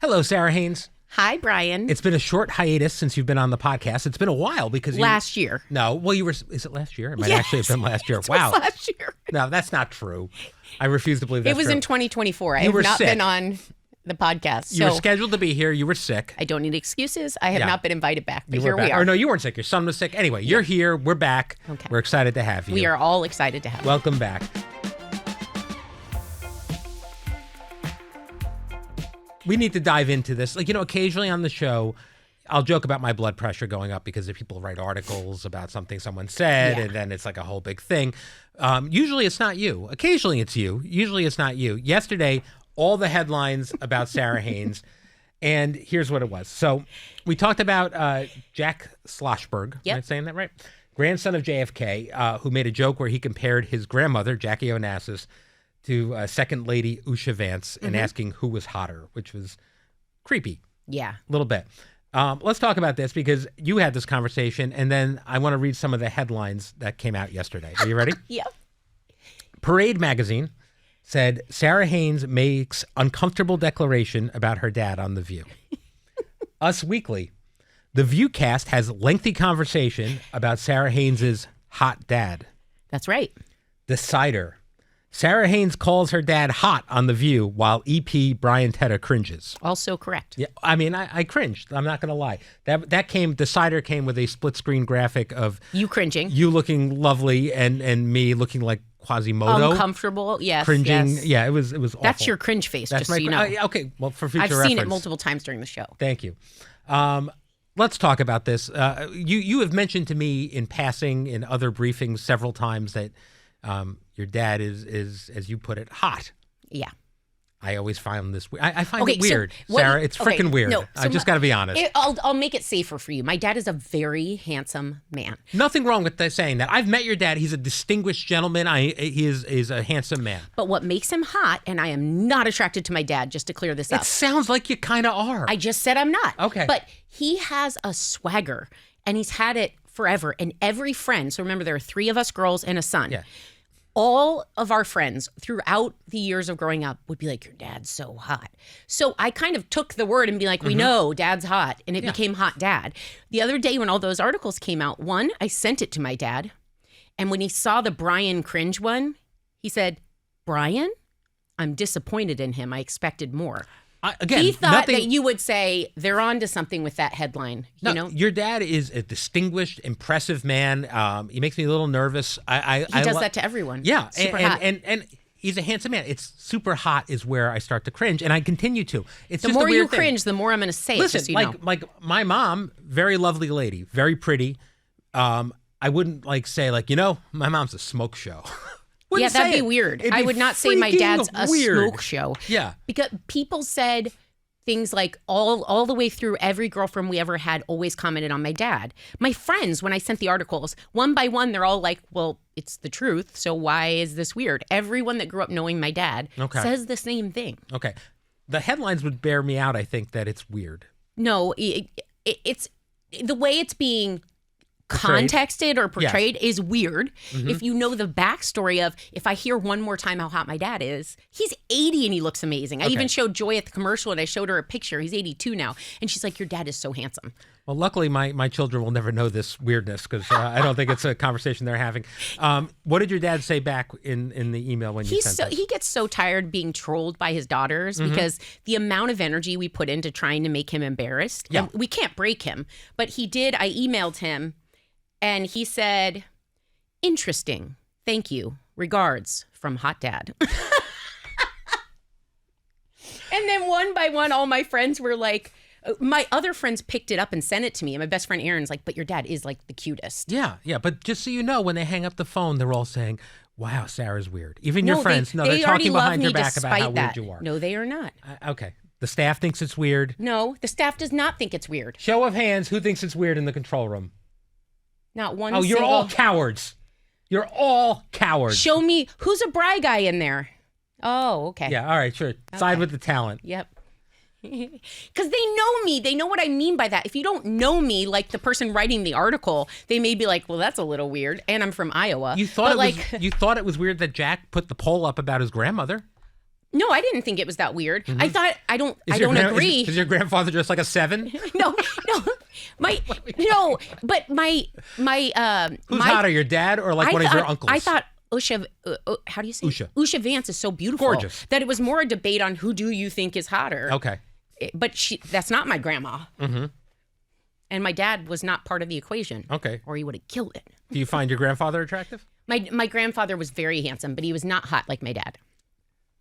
Hello, Sara Haines. Hi, Brian. It's been a short hiatus since you've been on the podcast. It's been a while because last year. No, well, you were. Is it last year? It might Yes. actually have been last year. It Wow. was last year. No, that's not true. I refuse to believe that's It was true. in 2024. I You have were not sick. been on the podcast. You were scheduled to be here. You were sick. I don't need excuses. I have Yeah. not been invited back, but You here were back. we are. Or no, you weren't sick. Your son was sick. Anyway, you're here. We're back. Okay. We're excited to have you. We are all excited to have you. Welcome back. We need to dive into this. Like, occasionally on the show, I'll joke about my blood pressure going up because if people write articles about something someone said, and then it's like a whole big thing. Usually it's not you. Occasionally it's you. Usually it's not you. Yesterday, all the headlines about Sara Haines, and here's what it was. So we talked about Jack Schlossberg. Yep. Am I saying that right? Grandson of JFK, who made a joke where he compared his grandmother, Jackie Onassis, to Second Lady Usha Vance and asking who was hotter, which was creepy. Yeah. A little bit. Let's talk about this because you had this conversation, and then I want to read some of the headlines that came out yesterday. Are you ready? Yep. Parade magazine said Sara Haines makes uncomfortable declaration about her dad on The View. Us Weekly, The View cast has lengthy conversation about Sara Haines's hot dad. That's right. Decider, Sara Haines calls her dad hot on The View while EP Brian Teta cringes. Also correct. Yeah, I mean, I cringed. I'm not going to lie. Decider came with a split screen graphic of You cringing. you looking lovely and me looking like Quasimodo. Uncomfortable. Yes. Cringing. Yes. Yeah, it was awful. That's your cringe face, That's just so you know. okay, well, for future I've reference. seen it multiple times during the show. Thank you. Let's talk about this. You have mentioned to me in passing in other briefings several times that your dad is, as you put it, hot. Yeah. I always find this weird. I find it so weird, what- Sarah. It's freaking weird. No, I just got to be honest. I'll make it safer for you. My dad is a very handsome man. Nothing wrong with saying that. I've met your dad. He's a distinguished gentleman. He is a handsome man. But what makes him hot, and I am not attracted to my dad, just to clear this up. It sounds like you kind of are. I just said I'm not. Okay. But he has a swagger, and he's had it forever. And every friend, so remember there are 3 of us girls and a son. Yeah. All of our friends throughout the years of growing up would be like, your dad's so hot. So I kind of took the word and be like, we know dad's hot. And it became hot dad. The other day when all those articles came out, one, I sent it to my dad. And when he saw the Brian cringe one, he said, Brian, I'm disappointed in him. I expected more. Again, He thought that you would say they're on to something with that headline. No, You know, your dad is a distinguished, impressive man. He makes me a little nervous. he does that to everyone. Yeah, Super hot. and he's a handsome man. It's super hot is where I start to cringe, and I continue to. It's The just more a you weird thing. cringe, the more I'm going to say it. Listen, Just so you know. like my mom, very lovely lady, very pretty. I wouldn't say my mom's a smoke show. Yeah, Wouldn't that'd say be it. weird. It'd I be would not say my freaking dad's a weird. smoke show. Yeah. Because people said things like all the way through, every girlfriend we ever had always commented on my dad. My friends, when I sent the articles, one by one, they're all like, well, it's the truth, so why is this weird? Everyone that grew up knowing my dad says the same thing. Okay. The headlines would bear me out, I think, that it's weird. No, it's the way it's being contexted or portrayed is weird. If you know the backstory of, if I hear one more time how hot my dad is, he's 80 and he looks amazing. I even showed Joy at the commercial and I showed her a picture. He's 82 now. And she's like, your dad is so handsome. Well, luckily, my children will never know this weirdness because I don't think it's a conversation they're having. What did your dad say back in the email when you sent it? He gets so tired being trolled by his daughters because the amount of energy we put into trying to make him embarrassed. Yeah. And we can't break him. But he did. I emailed him and he said, interesting. Thank you. Regards from Hot Dad. And then one by one, all my friends were like, my other friends picked it up and sent it to me. And my best friend Aaron's like, but your dad is like the cutest. Yeah. But just so you know, when they hang up the phone, they're all saying, wow, Sarah's weird. Even your friends. They're talking behind your back about how weird you are. No, they are not. Okay. The staff thinks it's weird. No, the staff does not think it's weird. Show of hands, who thinks it's weird in the control room? Not one Oh, you're single... all cowards. You're all cowards. Show me, who's a Bry guy in there? Oh, okay. Yeah, all right, sure. Side with the talent. Yep. Because they know me. They know what I mean by that. If you don't know me, like the person writing the article, they may be like, well, that's a little weird. And I'm from Iowa. You thought it was weird that Jack put the poll up about his grandmother? No, I didn't think it was that weird. I thought I don't agree. Is your grandfather just like a 7? No, but my Who's hotter, your dad or like one of your uncles? I thought Usha, how do you say Usha? Usha Vance is so beautiful. Gorgeous. That it was more a debate on who do you think is hotter. Okay. But that's not my grandma. Mm-hmm. And my dad was not part of the equation. Okay. Or he would have killed it. Do you find your grandfather attractive? My grandfather was very handsome, but he was not hot like my dad.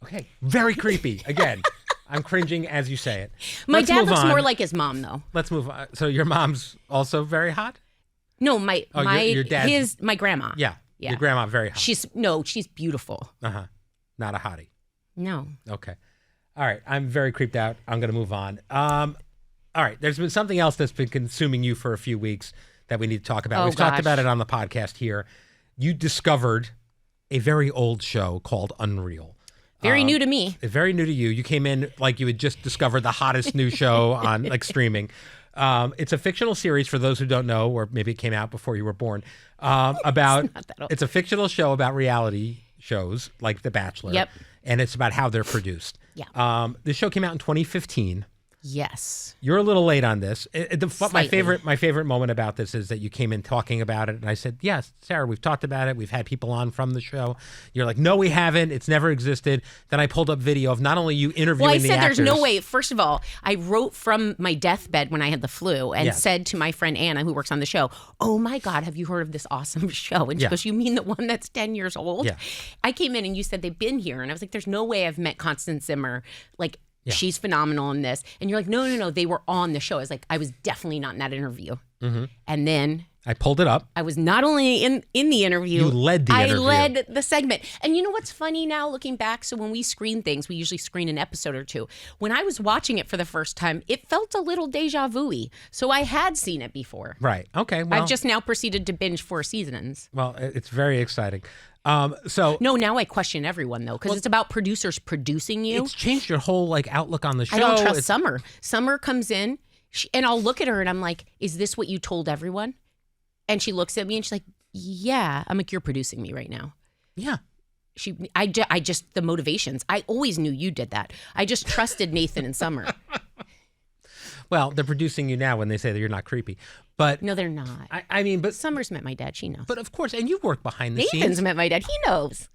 Okay. Very creepy. Again, I'm cringing as you say it. My dad looks more like his mom, though. Let's move on. So your mom's also very hot? No, your dad's... my grandma. Yeah. Your grandma very hot. She's beautiful. Uh-huh. Not a hottie. No. Okay. All right. I'm very creeped out. I'm going to move on. All right. There's been something else that's been consuming you for a few weeks that we need to talk about. We've talked about it on the podcast here. You discovered a very old show called Unreal. Very new to me. Very new to you. You came in like you had just discovered the hottest new show on like streaming. It's a fictional series for those who don't know, or maybe it came out before you were born. It's a fictional show about reality shows like The Bachelor. Yep. And it's about how they're produced. Yeah. The show came out in 2015. Yes. You're a little late on this. My Slightly. favorite moment about this is that you came in talking about it, and I said, "Yes, Sarah, we've talked about it. We've had people on from the show." You're like, "No, we haven't. It's never existed." Then I pulled up video of not only you interviewing the actors. Well, I said there's no way. First of all, I wrote from my deathbed when I had the flu and said to my friend Anna, who works on the show, "Oh my God, have you heard of this awesome show?" And she goes, "You mean the one that's 10 years old?" Yeah. I came in and you said they've been here, and I was like, "There's no way I've met Constance Zimmer." Like. Yeah. She's phenomenal in this. And you're like, no, they were on the show. I was like, I was definitely not in that interview. Mm-hmm. And then I pulled it up. I was not only in the interview. You led the interview. I led the segment. And you know what's funny now looking back? So when we screen things, we usually screen an episode or two. When I was watching it for the first time, it felt a little deja vu-y. So I had seen it before. Right. Okay. Well, I've just now proceeded to binge 4 seasons. Well, it's very exciting. No, now I question everyone though, because it's about producers producing you. It's changed your whole like outlook on the show. I don't trust Summer. Summer comes in, and I'll look at her and I'm like, "Is this what you told everyone?" And she looks at me and she's like, "Yeah." I'm like, "You're producing me right now." Yeah. I just the motivations. I always knew you did that. I just trusted Nathan and Summer. Well, they're producing you now when they say that you're not creepy. But no, they're not. I mean, but Summer's met my dad. She knows. But of course, and you've worked behind the scenes. Nathan's met my dad. He knows.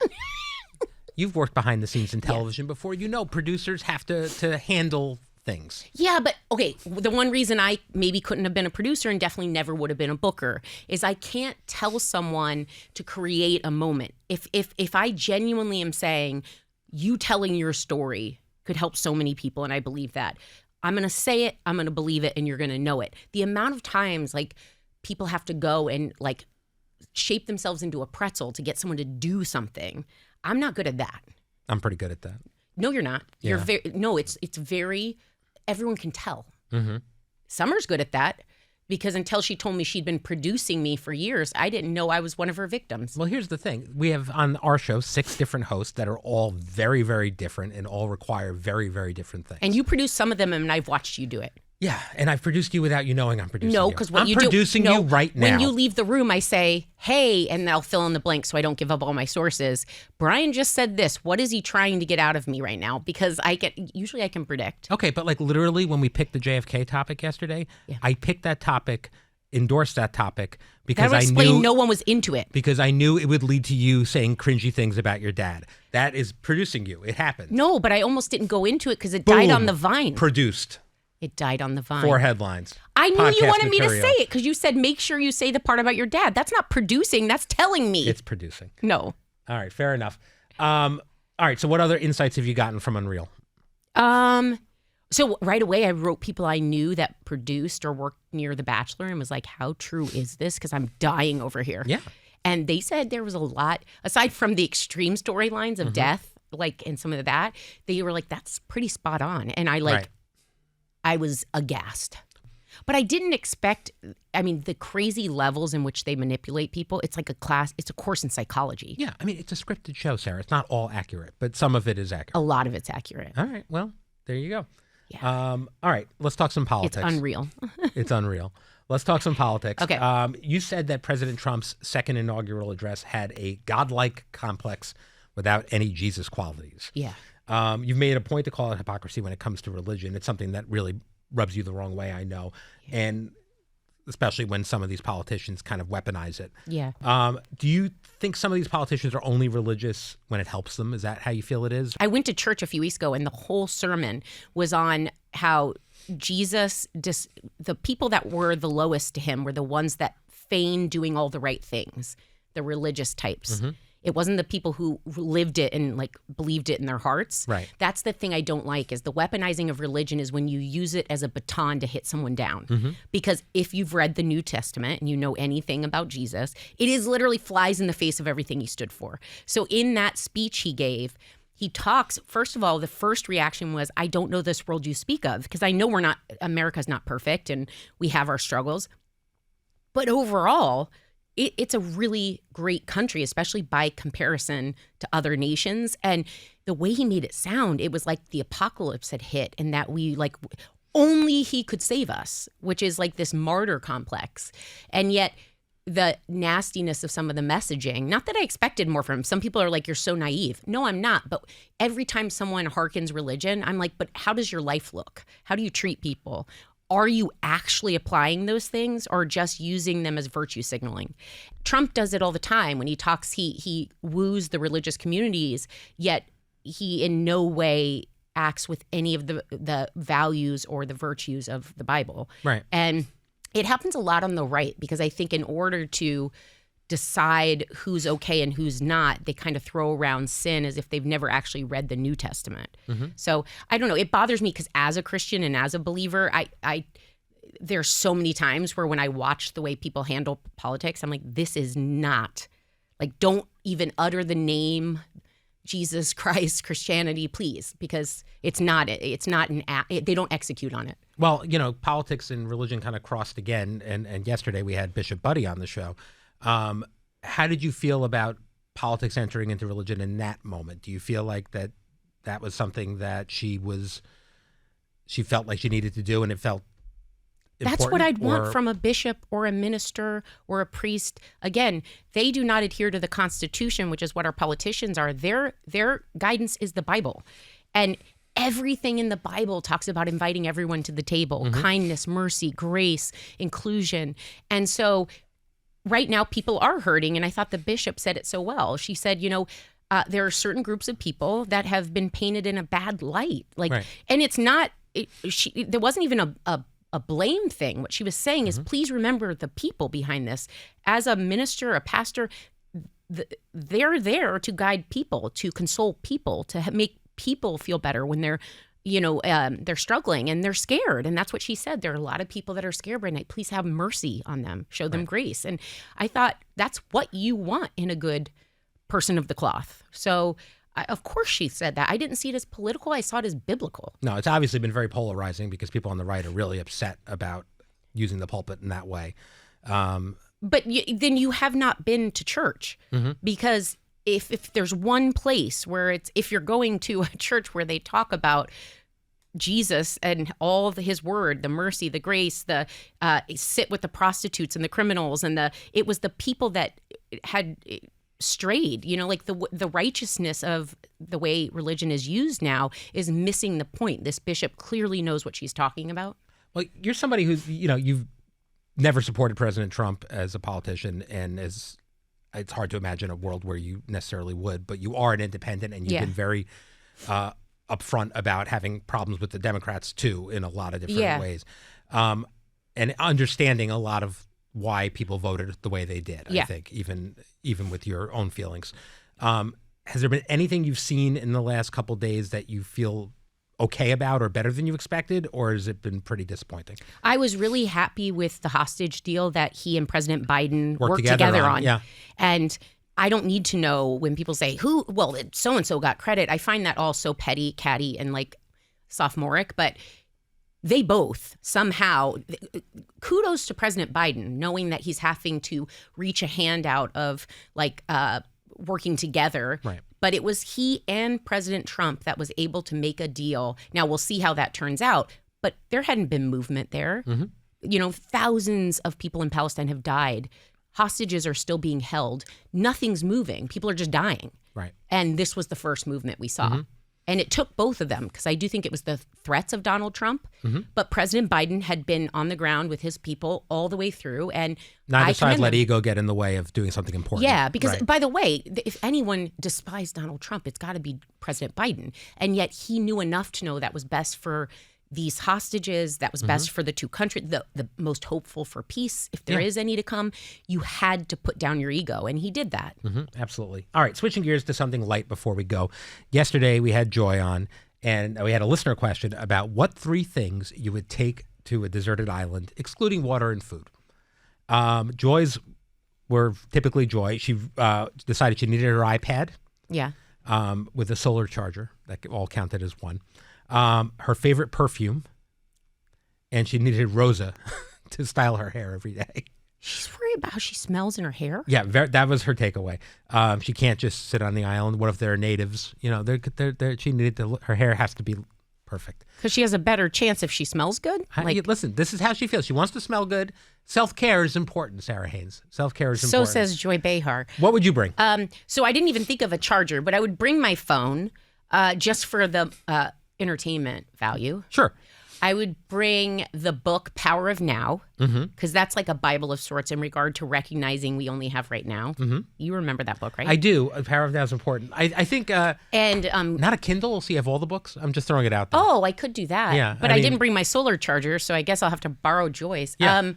You've worked behind the scenes in television before. You know, producers have to handle things. Yeah, but okay, the one reason I maybe couldn't have been a producer and definitely never would have been a booker is I can't tell someone to create a moment. If I genuinely am saying you telling your story could help so many people, and I believe that, I'm going to say it, I'm going to believe it, and you're going to know it. The amount of times like people have to go and like shape themselves into a pretzel to get someone to do something, I'm not good at that. I'm pretty good at that. No, you're not. Yeah. You're very it's very everyone can tell. Mm-hmm. Summer's good at that because until she told me she'd been producing me for years, I didn't know I was one of her victims. Well, here's the thing. We have on our show 6 different hosts that are all very, very different and all require very, very different things. And you produce some of them, and I've watched you do it. Yeah, and I've produced you without you knowing I'm producing you. No, because I'm producing you right now. When you leave the room, I say, "Hey," and I'll fill in the blank so I don't give up all my sources. Brian just said this. What is he trying to get out of me right now? Because usually I can predict. Okay, but like literally when we picked the JFK topic yesterday, I picked that topic, endorsed that topic because I knew no one was into it. Because I knew it would lead to you saying cringy things about your dad. That is producing you. It happened. No, but I almost didn't go into it because it died on the vine. Produced. It died on the vine. 4 headlines. I knew you wanted me to say it because you said make sure you say the part about your dad. That's not producing. That's telling me. It's producing. No. All right. Fair enough. All right. So what other insights have you gotten from Unreal? So right away I wrote people I knew that produced or worked near The Bachelor and was like, how true is this? Because I'm dying over here. Yeah. And they said there was a lot, aside from the extreme storylines of death, like and some of that, they were like, that's pretty spot on. And I was aghast. But I didn't expect, the crazy levels in which they manipulate people, it's like it's a course in psychology. Yeah, it's a scripted show, Sarah. It's not all accurate, but some of it is accurate. A lot of it's accurate. All right, well, there you go. Yeah. All right, let's talk some politics. It's unreal. It's unreal. Let's talk some politics. Okay. You said that President Trump's second inaugural address had a godlike complex without any Jesus qualities. Yeah. You've made a point to call it hypocrisy when it comes to religion. It's something that really rubs you the wrong way, I know. Yeah. And especially when some of these politicians kind of weaponize it. Yeah. Do you think some of these politicians are only religious when it helps them? Is that how you feel it is? I went to church a few weeks ago, and the whole sermon was on how Jesus, the people that were the lowest to him were the ones that feigned doing all the right things, the religious types. Mm-hmm. It wasn't the people who lived it and like believed it in their hearts. Right. That's the thing I don't like, is the weaponizing of religion is when you use it as a baton to hit someone down. Mm-hmm. Because if you've read the New Testament and you know anything about Jesus, it is literally flies in the face of everything he stood for. So in that speech he gave, he talks, first of all, the first reaction was, I don't know this world you speak of, because I know America's not perfect and we have our struggles. But overall, it's a really great country, especially by comparison to other nations. And the way he made it sound, it was like the apocalypse had hit and that we like only he could save us, which is like this martyr complex. And yet the nastiness of some of the messaging, not that I expected more from him. Some people are like, you're so naive. No, I'm not. But every time someone hearkens religion, I'm like, but how does your life look? How do you treat people? Are you actually applying those things or just using them as virtue signaling? Trump does it all the time. When he talks, he woos the religious communities, yet he in no way acts with any of the values or the virtues of the Bible. Right. And it happens a lot on the right, because I think in order to decide who's okay and who's not, they kind of throw around sin as if they've never actually read the New Testament. Mm-hmm. So I don't know. It bothers me because as a Christian and as a believer, I there's so many times where when I watch the way people handle politics, I'm like, this is not, like, don't even utter the name Jesus Christ, Christianity, please, because it's not they don't execute on it. Well, politics and religion kind of crossed again. And yesterday we had Bishop Buddy on the show. How did you feel about politics entering into religion in that moment? Do you feel like that was something that she felt like she needed to do and it felt important? That's what I'd want from a bishop or a minister or a priest. Again, they do not adhere to the Constitution, which is what our politicians are. Their guidance is the Bible. And everything in the Bible talks about inviting everyone to the table, mm-hmm. kindness, mercy, grace, inclusion. And so right now, people are hurting, and I thought the bishop said it so well. She said, there are certain groups of people that have been painted in a bad light, right. And it's not. There wasn't even a blame thing. What she was saying is, mm-hmm. please remember the people behind this. As a minister, a pastor, they're there to guide people, to console people, to make people feel better when they're struggling and they're scared. And that's what she said. There are a lot of people that are scared right now. Please have mercy on them. Show them grace. And I thought that's what you want in a good person of the cloth. So of course she said that. I didn't see it as political. I saw it as biblical. No, it's obviously been very polarizing because people on the right are really upset about using the pulpit in that way. But then you have not been to church, mm-hmm. because if there's one place where if you're going to a church where they talk about Jesus and all of his word, the mercy, the grace, the sit with the prostitutes and the criminals, and it was the people that had strayed, like the righteousness of the way religion is used now is missing the point. This bishop clearly knows what she's talking about. Well, you're somebody who's, you've never supported President Trump as a politician, and it's hard to imagine a world where you necessarily would, but you are an independent, and you've been very upfront about having problems with the Democrats too in a lot of different ways, and understanding a lot of why people voted the way they did. I think even with your own feelings, has there been anything you've seen in the last couple of days that you feel okay about or better than you expected, or has it been pretty disappointing? I was really happy with the hostage deal that he and President Biden worked together on. Yeah. And I don't need to know when people say, so-and-so got credit. I find that all so petty, catty, and like sophomoric, but they both somehow, kudos to President Biden, knowing that he's having to reach a hand out of working together. Right. But it was he and President Trump that was able to make a deal. Now, we'll see how that turns out, but there hadn't been movement there. Mm-hmm. Thousands of people in Palestine have died. Hostages are still being held. Nothing's moving. People are just dying. Right. And this was the first movement we saw. Mm-hmm. And it took both of them, because I do think it was the threats of Donald Trump, but President Biden had been on the ground with his people all the way through. And neither side let ego get in the way of doing something important. Yeah, because by the way, if anyone despised Donald Trump, it's got to be President Biden. And yet he knew enough to know that was best for these hostages, that was best for the two countries, the most hopeful for peace, if there is any to come. You had to put down your ego, and he did that. Absolutely. All right, switching gears to something light before we go. Yesterday, we had Joy on, and we had a listener question about what 3 things you would take to a deserted island, excluding water and food. Joy's were typically Joy. She decided she needed her iPad. Yeah. With a solar charger. That all counted as one. Her favorite perfume, and she needed Rosa to style her hair every day. She's worried about how she smells in her hair. Yeah, that was her takeaway. She can't just sit on the island. What if they're natives? You know, she needed to. Her hair has to be perfect because she has a better chance if she smells good. Listen, this is how she feels. She wants to smell good. Self-care is important, Sara Haines. Self-care is important. So says Joy Behar. What would you bring? So I didn't even think of a charger, but I would bring my phone just for the entertainment value. Sure. I would bring the book Power of Now, because that's like a Bible of sorts in regard to recognizing we only have right now. You remember that book, right? I do. Power of Now is important. I think and not a Kindle, so you have all the books. I'm just throwing it out there. Oh, I could do that. Yeah, but I didn't bring my solar charger, so I guess I'll have to borrow Joy's. Yeah.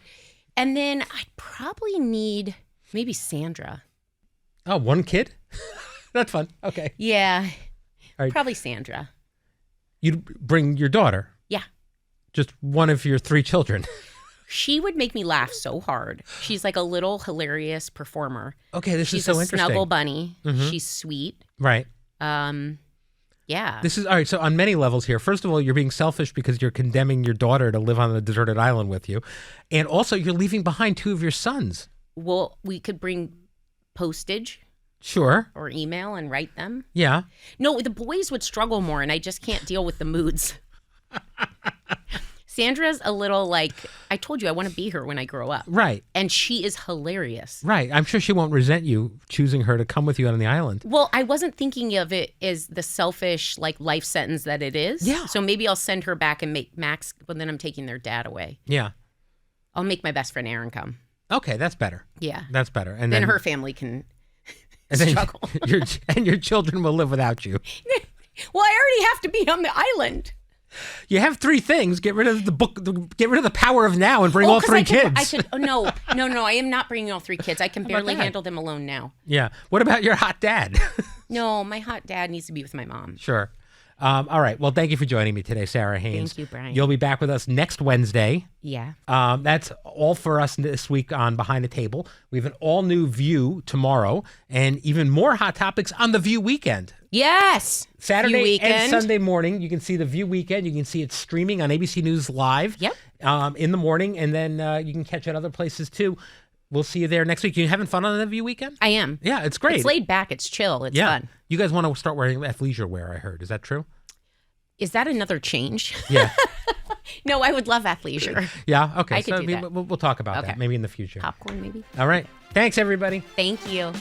And then I'd probably need maybe Sandra. Oh, one kid? That's fun. Okay. Yeah. All right. Probably Sandra. You'd bring your daughter? Yeah. Just one of your 3 children? She would make me laugh so hard. She's like a little hilarious performer. Okay, this is so interesting. She's a snuggle bunny. She's sweet. Right. Yeah. This is all right. So on many levels here, first of all, you're being selfish because you're condemning your daughter to live on a deserted island with you. And also you're leaving behind 2 of your sons. Well, we could bring postage. Sure. Or email and write them. Yeah. No, the boys would struggle more, and I just can't deal with the moods. Sandra's a little like, I told you I want to be her when I grow up. Right. And she is hilarious. Right. I'm sure she won't resent you choosing her to come with you on the island. Well, I wasn't thinking of it as the selfish, like, life sentence that it is. Yeah. So maybe I'll send her back and make Max, but then I'm taking their dad away. Yeah. I'll make my best friend Aaron come. Okay, that's better. Yeah. That's better. And then her family can struggle. your children will live without you. Well, I already have to be on the island. You have 3 things. Get rid of the book. Get rid of the Power of Now and bring all 3 kids. No. I am not bringing all 3 kids. I can barely handle them alone now. Yeah. What about your hot dad? No, my hot dad needs to be with my mom. Sure. All right. Well, thank you for joining me today, Sara Haines. Thank you, Brian. You'll be back with us next Wednesday. Yeah. That's all for us this week on Behind the Table. We have an all-new View tomorrow and even more hot topics on the View weekend. Yes. Saturday and Sunday morning, you can see the View weekend. You can see it streaming on ABC News Live in the morning, and then you can catch it other places too. We'll see you there next week. You having fun on the View weekend? I am. Yeah, it's great. It's laid back. It's chill. It's fun. You guys want to start wearing athleisure wear, I heard. Is that true? Is that another change? Yeah. No, I would love athleisure. Yeah? Okay. I could do that. We'll talk about that maybe in the future. Popcorn, maybe. All right. Thanks, everybody. Thank you.